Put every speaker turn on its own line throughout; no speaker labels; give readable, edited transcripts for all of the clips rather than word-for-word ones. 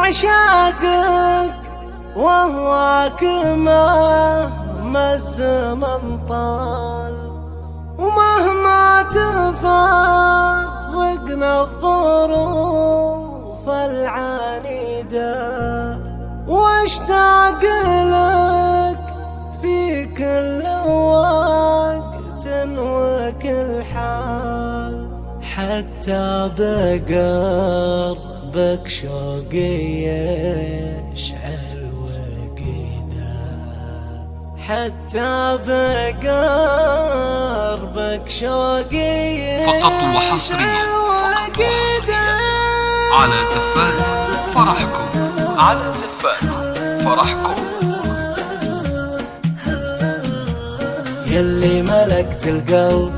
عشاقك وهواك مهما الزمن طال، ومهما تفرقنا الظروف العنيدة، واشتاق لك في كل وقت وكل حال، حتى بقربك شوقي يشعل وقيدا، حتى بقربك شوقي
فقط وحصريا على زفات فرحكم، على زفات فرحكم.
يلي ملكت القلب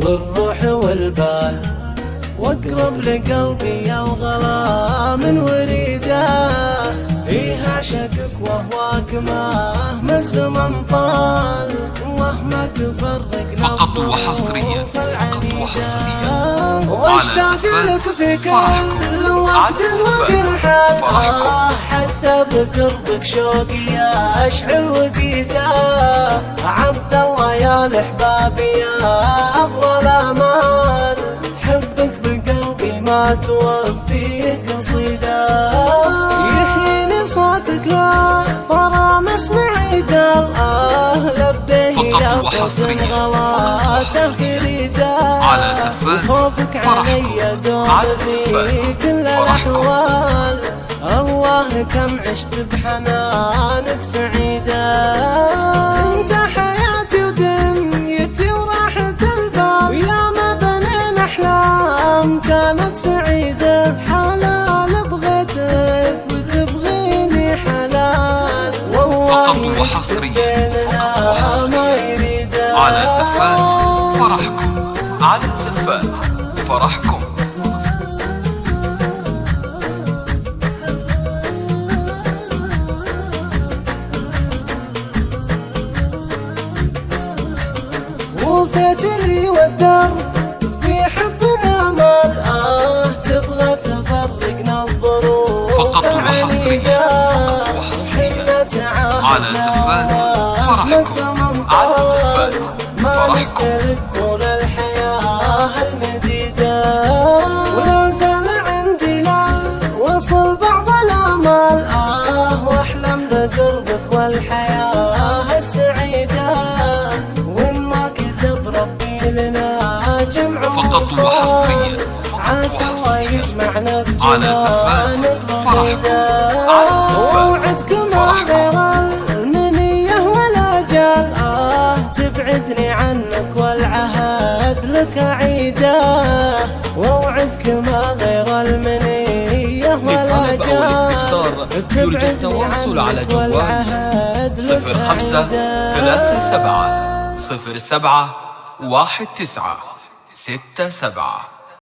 والروح والبال، واقرب لقلبي يا الغلا من وريده، فيه عشقك وهواك مهما الزمن طال، ومهما تفرقنا
فقط وحصريا
واشتاق لك في كل وقت وكل حال، حتى بقربك شوقي اشعل وقيده، عبد الله يا الاحباب يا افضل امان، حبك بقلبي ما توفيه قصيده، يحييني صوتك لا ترى مسمعي قال لبيه يا صوت غلاته فريده،
على زفات
خوفك علي دوم في كل الاحوال، الله كم عشت بحنانك سعيده، انت حياتي ودنيتي وراحة البال، ويا ما بنينا احلام كانت سعيده، حلال بغيتك وتبغيني حلال، والله
وحصريا
ما يريده،
على زفات فرحكم، على زفات فرحكم.
وفيت لي والدرب في حبنا مال، تبغى تفرقنا الظروف
فقط وحصريا على زفات فرحكم، على زفات فرحكم.
طول الحياة المديدة، ولو زال عندي لا وصل بعض الآمال، واحلم بقربك والحياة السعيدة، وإن ما كتب ربي لنا جمع
فقط وحصريا
عسى الله يجمعنا
على زفات فرحكم، على زفات فرحكم.
المنية والأجل تبعدني عنك والعهد لك عيده، ووعدك ما غير المنية والأجل،
لطلب أو الاستفسار يرجى التواصل على جوال 0537 07 19 67.